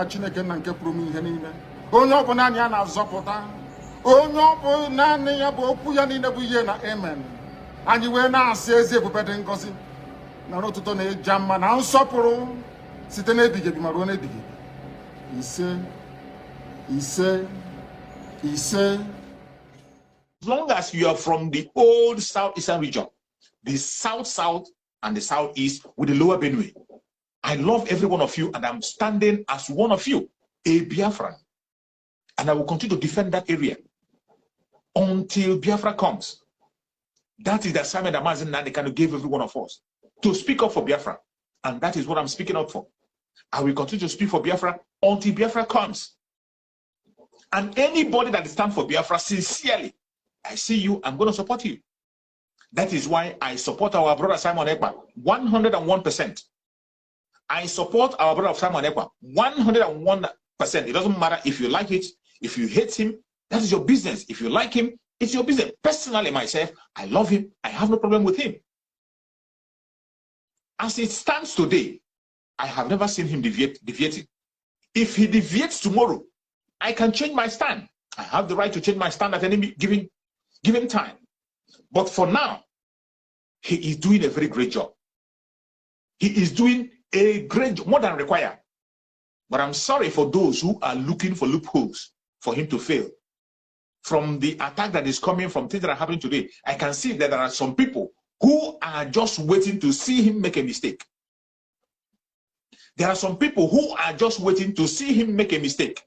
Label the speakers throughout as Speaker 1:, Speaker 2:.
Speaker 1: Chineke na nke pụrụ ihe niile. Onye ọ bụ naanị ya na-azọpụta. Onye ọ bụ naanị ya bụ okwu ya niile bụ ihe na amen. Anyị wee na-asị ezi ebube dị ngọzi na n'ụtụtụ na-eja mma na nsọpụrụ site n'ebighị ebi ma ruo n'ebighị ebi. Ise, ise, ise.
Speaker 2: As long as you are from the old southeastern region, the south and the southeast with the lower Benue, I love every one of you, and I'm standing as one of you, a Biafran. And I will continue to defend that area until Biafra comes. That is the assignment that Mazen Nandekano gave every one of us, to speak up for Biafra. And that is what I'm speaking up for. I will continue to speak for Biafra until Biafra comes. And anybody that stands for Biafra sincerely, I see you, I'm going to support you. That is why I support our brother Simon Ekpa 101%. I support our brother Simon Ekpa 101%. It doesn't matter if you like it, if you hate him, that is your business. If you like him, it's your business. Personally, myself, I love him. I have no problem with him. As it stands today, I have never seen him deviating. If he deviates tomorrow, I can change my stand. I have the right to change my stand at any given time. But for now, he is doing a very great job. He is doing a great job, more than required. But I'm sorry for those who are looking for loopholes for him to fail. From the attack that is coming from things that are happening today, I can see that there are some people who are just waiting to see him make a mistake. There are some people who are just waiting to see him make a mistake.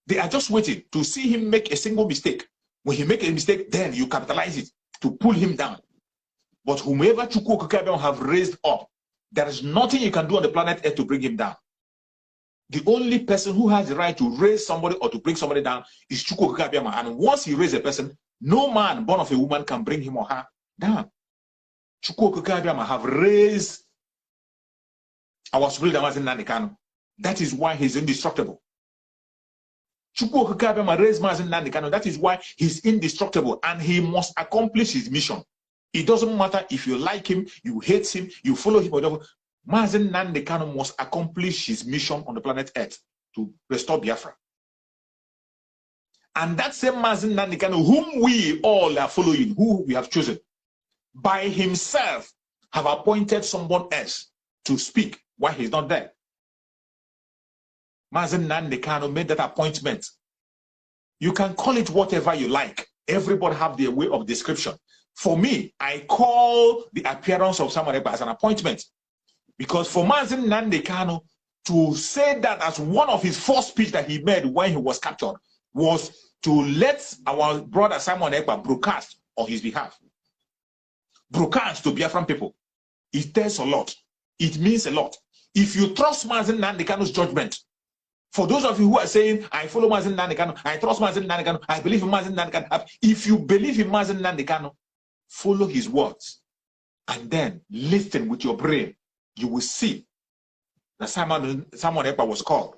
Speaker 2: They are just waiting to see him make a single mistake. When he makes a mistake, then you capitalize it to pull him down. But whomever Chukwu Okike have raised up, there is nothing you can do on the planet Earth to bring him down. The only person who has the right to raise somebody or to bring somebody down is Chukwu Okike. And once he raises a person, no man born of a woman can bring him or her down. Chukwu Okike have raised our Supreme Mazen Nandekano. That is why he's indestructible. Chukwu Okike raised Mazen Nandekano. That is why he's indestructible, and he must accomplish his mission. It doesn't matter if you like him, you hate him, you follow him, or whatever. Mazen Nandekano must accomplish his mission on the planet Earth to restore Biafra. And that same Mazen Nandekano, whom we all are following, who we have chosen, by himself have appointed someone else to speak while he's not there. Mazen Nandekano made that appointment. You can call it whatever you like. Everybody have their way of description. For me, I call the appearance of someone as an appointment. Because for Mazen Nandekano to say that as one of his first speech that he made when he was captured was to let our brother Simon Ekpa broadcast on his behalf. Broadcast to Biafran people. It tells a lot. It means a lot. If you trust Mazen Nandekano's judgment, for those of you who are saying, I follow Mazen Nandekano, I trust Mazen Nandekano, I believe in Mazen Nandekano, if you believe in Mazen Nandekano, follow his words and then listen with your brain. You will see that Simon Ekpa was called.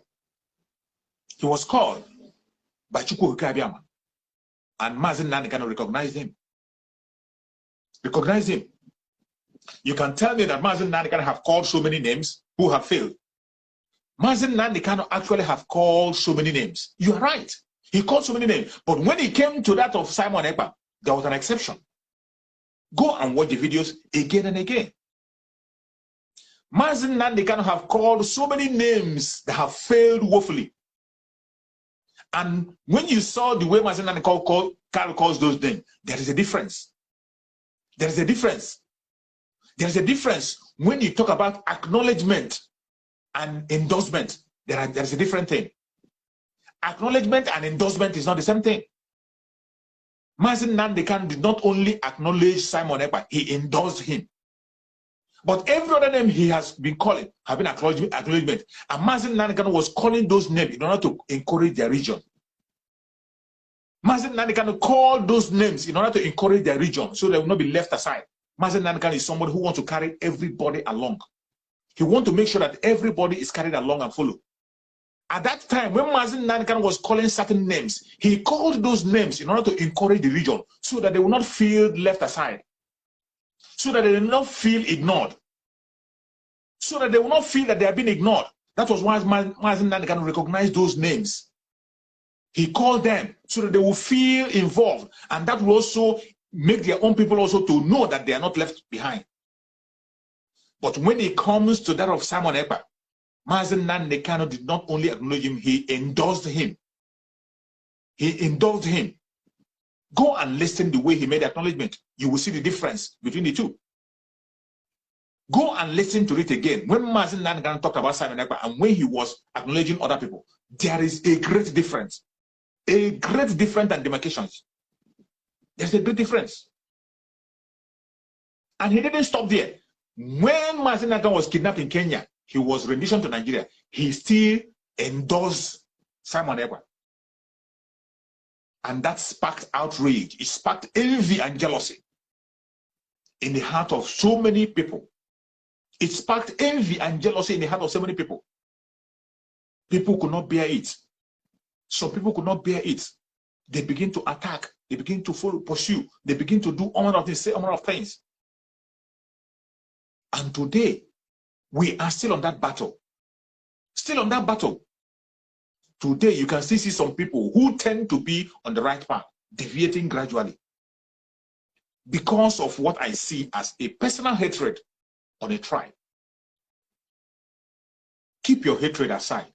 Speaker 2: He was called by Chukwu Okike, and Mazen Nandekano recognized him. Recognized him. You can tell me that Mazen Nandekano have called so many names who have failed. Mazen Nandekano actually have called so many names. You are right. He called so many names. But when he came to that of Simon Ekpa, there was an exception. Go and watch the videos again and again. Mazen Nandekano have called so many names that have failed woefully. And when you saw the way Mazen Nandekano calls those names, there is a difference. There is a difference. There is a difference when you talk about acknowledgement and endorsement. There is a different thing. Acknowledgement and endorsement is not the same thing. Mazen Nandekano did not only acknowledge Simon Ekpa, he endorsed him. But every other name he has been calling have been acknowledgement. And Mazen Nandekano was calling those names in order to encourage their region. Mazen Nandekano called those names in order to encourage their region so they will not be left aside. Mazen Nandekano is somebody who wants to carry everybody along. He wants to make sure that everybody is carried along and follow. At that time, when Mazen Nandekano was calling certain names, he called those names in order to encourage the region so that they will not feel left aside. So that they will not feel ignored. So that they will not feel that they have been ignored. That was why Mazi Nnamdi Kanu recognized those names. He called them so that they will feel involved, and that will also make their own people also to know that they are not left behind. But when it comes to that of Simon Ekpa, Mazi Nnamdi Kanu did not only acknowledge him, he endorsed him. He endorsed him. Go and listen the way he made the acknowledgement. You will see the difference between the two. Go and listen to it again. When Mazi Nnamdi Kanu talked about Simon Ekpa and when he was acknowledging other people, there is a great difference. A great difference and demarcations. There's a great difference. And he didn't stop there. When Mazi Nnamdi Kanu was kidnapped in Kenya, he was renditioned to Nigeria. He still endorsed Simon Ekpa. And that sparked outrage. It sparked envy and jealousy in the heart of so many people. It sparked envy and jealousy in the heart of so many people. People could not bear it. Some people could not bear it. They begin to attack. They begin to pursue. They begin to do all of things, say all of things. And today, we are still on that battle. Still on that battle. Today, you can still see some people who tend to be on the right path, deviating gradually. Because of what I see as a personal hatred on a tribe. Keep your hatred aside.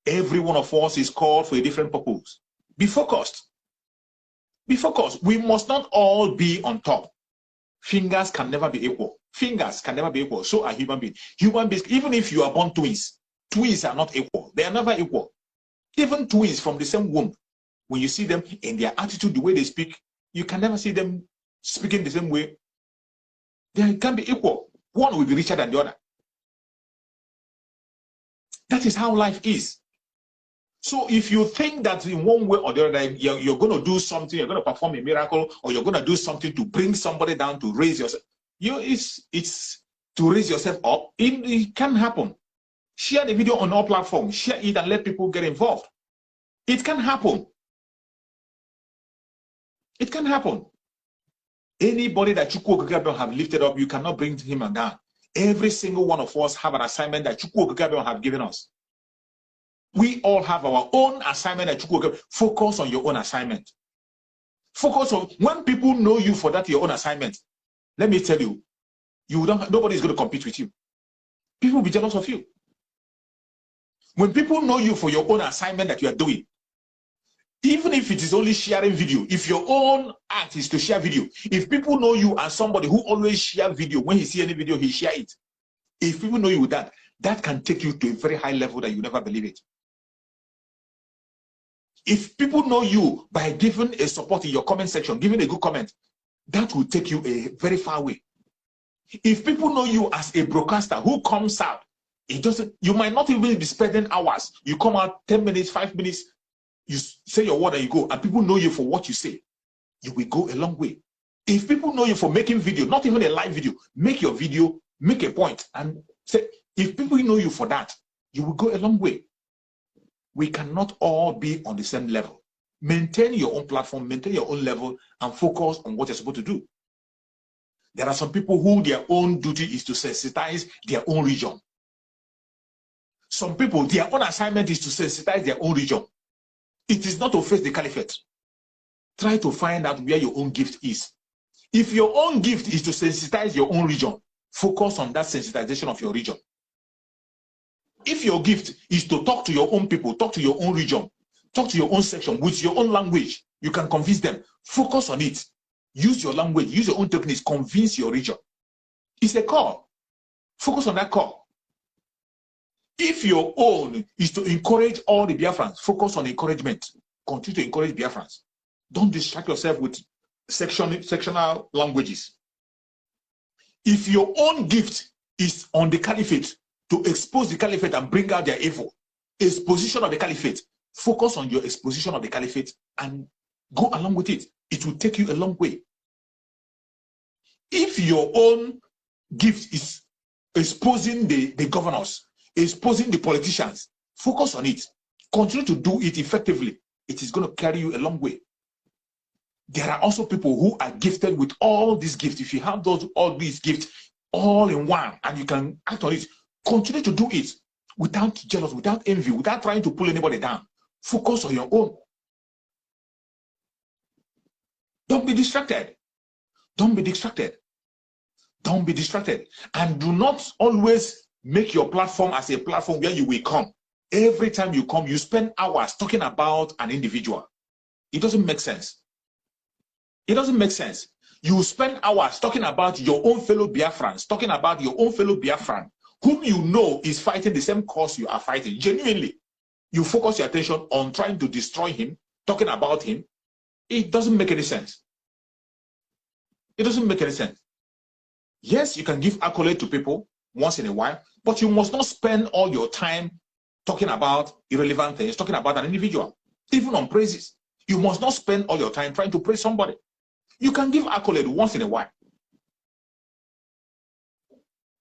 Speaker 2: Every one of us is called for a different purpose. Be focused. Be focused. We must not all be on top. Fingers can never be equal. Fingers can never be equal. So are human beings. Human beings, even if you are born twins, twins are not equal. They are never equal. Even twins from the same womb, when you see them in their attitude, the way they speak, you can never see them speaking the same way. They can be equal. One will be richer than the other. That is how life is. So if you think that in one way or the other, you're going to do something, you're going to perform a miracle, or you're going to do something to bring somebody down to raise yourself, it's to raise yourself up. It can happen. Share the video on all platforms. Share it and let people get involved. It can happen. It can happen. Anybody that Chukwu Okike have lifted up, you cannot bring him down. Every single one of us have an assignment that Chukwu Okike have given us. We all have our own assignment that Chukwu Okike. Focus on your own assignment. Focus on when people know you for that your own assignment. Let me tell you, nobody is going to compete with you. People will be jealous of you. When people know you for your own assignment that you are doing, even if it is only sharing video, if your own act is to share video, if people know you as somebody who always share video, when he see any video, he share it. If people know you with that, that can take you to a very high level that you never believe it. If people know you by giving a support in your comment section, giving a good comment, that will take you a very far way. If people know you as a broadcaster who comes out, you might not even be spending hours. You come out 10 minutes, 5 minutes, you say your word and you go, and people know you for what you say, you will go a long way. If people know you for making video, not even a live video, make your video, make a point, and say, if people know you for that, you will go a long way. We cannot all be on the same level. Maintain your own platform, maintain your own level, and focus on what you're supposed to do. There are some people who their own duty is to sensitize their own region. Some people, their own assignment is to sensitize their own region. It is not to face the caliphate. Try to find out where your own gift is. If your own gift is to sensitize your own region, focus on that sensitization of your region. If your gift is to talk to your own people, talk to your own region, talk to your own section with your own language, you can convince them. Focus on it. Use your language, use your own techniques, convince your region. It's a call. Focus on that call. If your own is to encourage all the Biafrans, focus on encouragement. Continue to encourage Biafrans. Don't distract yourself with sectional languages. If your own gift is on the caliphate, to expose the caliphate and bring out their evil, exposition of the caliphate, focus on your exposition of the caliphate and go along with it. It will take you a long way. If your own gift is exposing the governors, exposing the politicians, focus on it. Continue to do it effectively. It is going to carry you a long way. There are also people who are gifted with all these gifts. If you have all these gifts all in one and you can act on it, continue to do it. without jealousy, without envy, without trying to pull anybody down. Focus on your own. Don't be distracted. Don't be distracted. Don't be distracted. And do not always make your platform as a platform where you will come. Every time you come, you spend hours talking about an individual. It doesn't make sense. It doesn't make sense. You spend hours talking about your own fellow Biafrans, talking about your own fellow Biafran, whom you know is fighting the same cause you are fighting. Genuinely, you focus your attention on trying to destroy him, talking about him. It doesn't make any sense. It doesn't make any sense. Yes, you can give accolade to people once in a while, but you must not spend all your time talking about irrelevant things, talking about an individual, even on praises. You must not spend all your time trying to praise somebody. You can give accolade once in a while.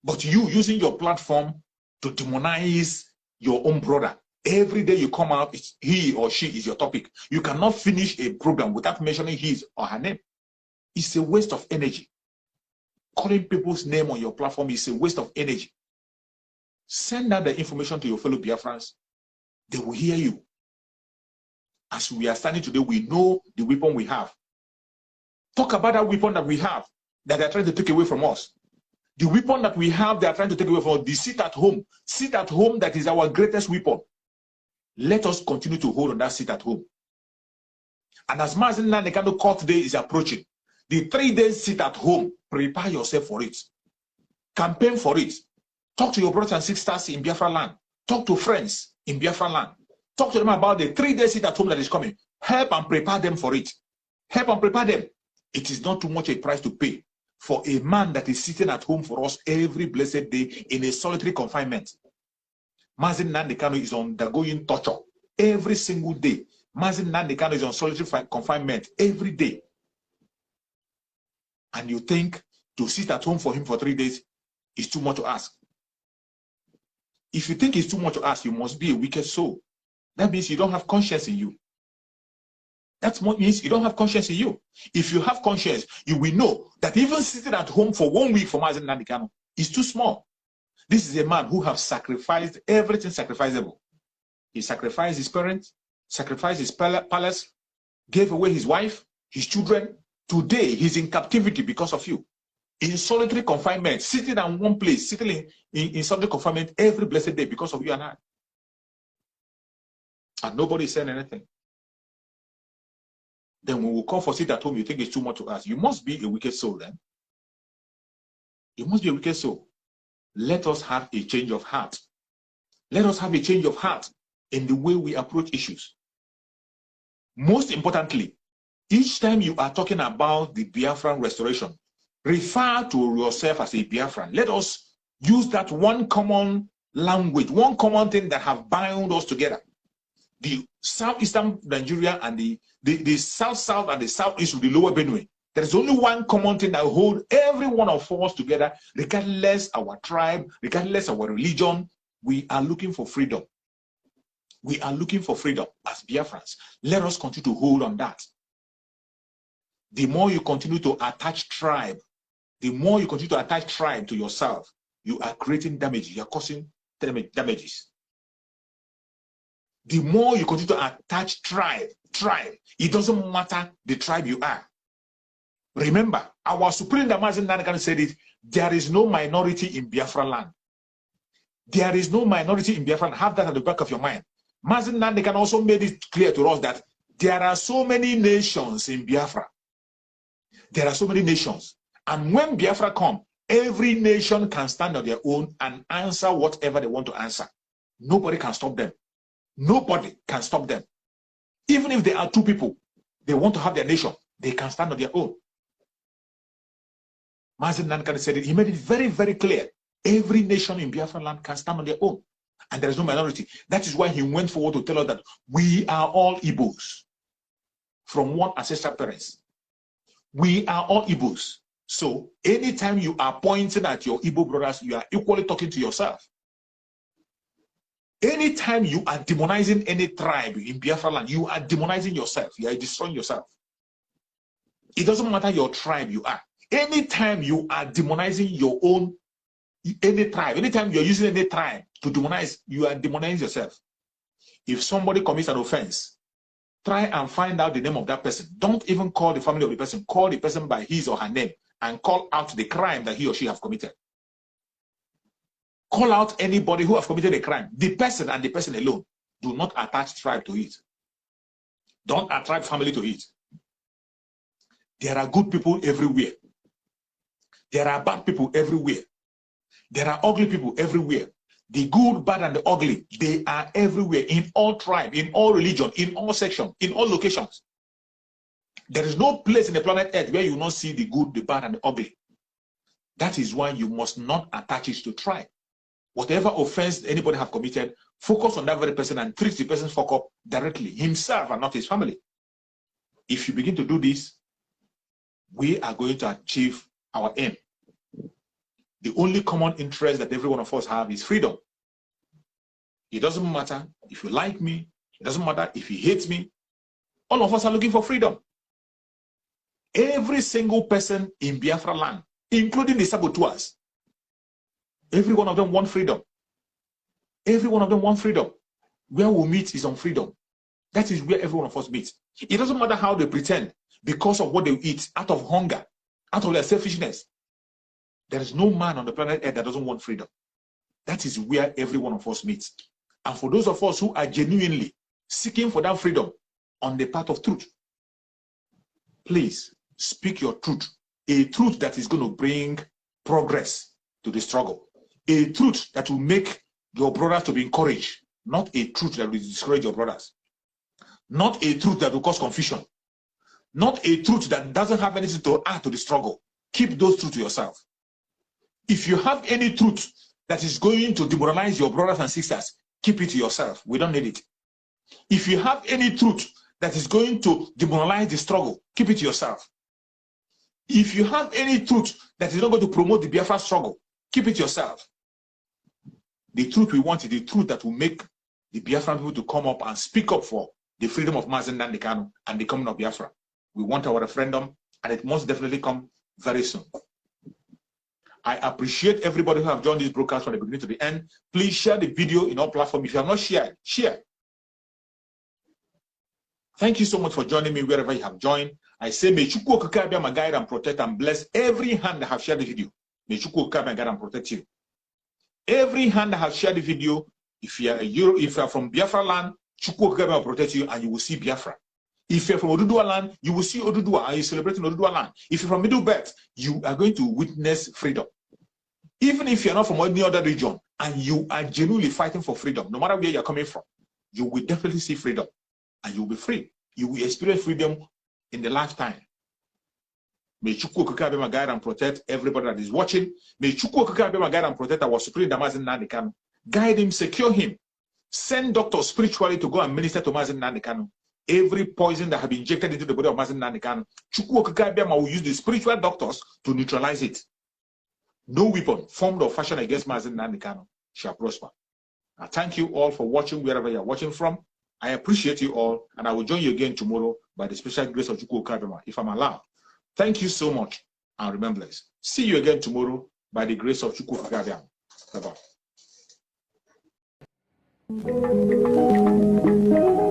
Speaker 2: But you using your platform to demonize your own brother, every day you come out, it's he or she is your topic. You cannot finish a program without mentioning his or her name. It's a waste of energy. Calling people's name on your platform is a waste of energy. Send out the information to your fellow Biafrans. They will hear you. As we are standing today, we know the weapon we have. Talk about that weapon that we have that they are trying to take away from us. The weapon that we have, they are trying to take away from us. The sit at home. Sit at home, that is our greatest weapon. Let us continue to hold on that sit at home. And as Mazen Nandekano court day is approaching, the 3 days sit at home, prepare yourself for it. Campaign for it. Talk to your brothers and sisters in Biafra land. Talk to friends in Biafra land. Talk to them about the 3 days sit at home that is coming. Help and prepare them for it. Help and prepare them. It is not too much a price to pay for a man that is sitting at home for us every blessed day in a solitary confinement. Mazen Nandekano is undergoing torture every single day. Mazen Nandekano is on solitary confinement every day. And you think to sit at home for him for 3 days is too much to ask. If you think it's too much to ask, you must be a wicked soul. That means you don't have conscience in you. That means you don't have conscience in you. If you have conscience, you will know that even sitting at home for 1 week for Mazen Nandekano is too small. This is a man who has sacrificed everything sacrificable. He sacrificed his parents, sacrificed his palace, gave away his wife, his children. Today, he's in captivity because of you. In solitary confinement, sitting in one place, sitting in solitary confinement every blessed day because of you and I. And nobody is saying anything. Then when we call for sit at home, you think it's too much to ask. You must be a wicked soul then. You must be a wicked soul. Let us have a change of heart. Let us have a change of heart in the way we approach issues. Most importantly, each time you are talking about the Biafran restoration, refer to yourself as a Biafran. Let us use that one common language, one common thing that have bound us together. The southeastern Nigeria and the south and the southeast of the lower Benue. There is only one common thing that holds every one of us together, regardless our tribe, regardless our religion. We are looking for freedom. We are looking for freedom as Biafrans. Let us continue to hold on that. The more you continue to attach tribe, the more you continue to attach tribe to yourself, you are creating damage. You are causing damages. The more you continue to attach tribe, it doesn't matter the tribe you are. Remember, our Supreme Mazen Nandekano said it, there is no minority in Biafra land. There is no minority in Biafra land. Have that at the back of your mind. Mazen Nandekano also made it clear to us that there are so many nations in Biafra. There are so many nations. And when Biafra come, every nation can stand on their own and answer whatever they want to answer. Nobody can stop them. Nobody can stop them. Even if there are 2 people, they want to have their nation, they can stand on their own. Mazen Nandekano said it. He made it very, very clear. Every nation in Biafra land can stand on their own. And there is no minority. That is why he went forward to tell us that we are all Igbos from one ancestral parents. We are all Igbos. So anytime you are pointing at your Igbo brothers, you are equally talking to yourself. Anytime you are demonizing any tribe in Biafra land, you are demonizing yourself. You are destroying yourself. It doesn't matter your tribe you are. Anytime you are demonizing your own any tribe. Anytime you're using any tribe to demonize, you are demonizing yourself. If somebody commits an offense, try and find out the name of that person. Don't even call the family of the person. Call the person by his or her name and call out the crime that he or she have committed. Call out anybody who have committed a crime. The person and the person alone. Do not attach tribe to it. Don't attract family to it. There are good people everywhere. There are bad people everywhere. There are ugly people everywhere. The good, bad, and the ugly, they are everywhere, in all tribes, in all religion, in all sections, in all locations. There is no place in the planet Earth where you will not see the good, the bad, and the ugly. That is why you must not attach it to tribe. Whatever offense anybody have committed, focus on that very person and treat the person's fuck up directly, himself and not his family. If you begin to do this, we are going to achieve our aim. The only common interest that every one of us have is freedom. It doesn't matter if you like me, it doesn't matter if you hate me. All of us are looking for freedom. Every single person in Biafra land, including the saboteurs, every one of them want freedom. Every one of them want freedom. Where we meet is on freedom. That is where every one of us meets. It doesn't matter how they pretend, because of what they eat, out of hunger, out of their selfishness. There is no man on the planet Earth that doesn't want freedom. That is where every one of us meets. And for those of us who are genuinely seeking for that freedom on the path of truth, please speak your truth. A truth that is going to bring progress to the struggle. A truth that will make your brothers to be encouraged. Not a truth that will discourage your brothers. Not a truth that will cause confusion. Not a truth that doesn't have anything to add to the struggle. Keep those truths to yourself. If you have any truth that is going to demoralize your brothers and sisters, keep it to yourself. We don't need it. If you have any truth that is going to demoralize the struggle, keep it to yourself. If you have any truth that is not going to promote the Biafra struggle, keep it to yourself. The truth we want is the truth that will make the Biafran people to come up and speak up for the freedom of Mazen Nnamdi Kanu and the coming of Biafra. We want our referendum, and it must definitely come very soon. I appreciate everybody who have joined this broadcast from the beginning to the end. Please share the video in all platforms. If you have not shared, share. Thank you so much for joining me wherever you have joined. I say, may Chukwu Okike Abiama guide and protect and bless every hand that have shared the video. May Chukwu Okike Abiama guide and protect you. Every hand that has shared the video, if you are from Biafra land, Chukwu Okike Abiama protect you and you will see Biafra. If you're from Oduduwa land, you will see Oduduwa and you're celebrating Oduduwa land. If you're from Middle Belt, you are going to witness freedom. Even if you're not from any other region and you are genuinely fighting for freedom, no matter where you're coming from, you will definitely see freedom and you'll be free. You will experience freedom in the lifetime. May Chukwu Okike Abiama guide and protect everybody that is watching. May Chukwu Okike Abiama guide and protect our Supreme Mazen Nnamdi Kanu. Guide him, secure him. Send doctors spiritually to go and minister to Mazen Nnamdi Kanu. Every poison that have been injected into the body of Mazen Nnamdi Kanu, Chukwu Okike Abiama will use the spiritual doctors to neutralize it. No weapon formed or fashioned against Mazen Nnamdi Kanu shall prosper. I thank you all for watching wherever you are watching from. I appreciate you all, and I will join you again tomorrow by the special grace of Chukwu Okike Abiama, if I'm allowed. Thank you so much, and remember this. See you again tomorrow by the grace of Chukwu Okike Abiama. Bye-bye.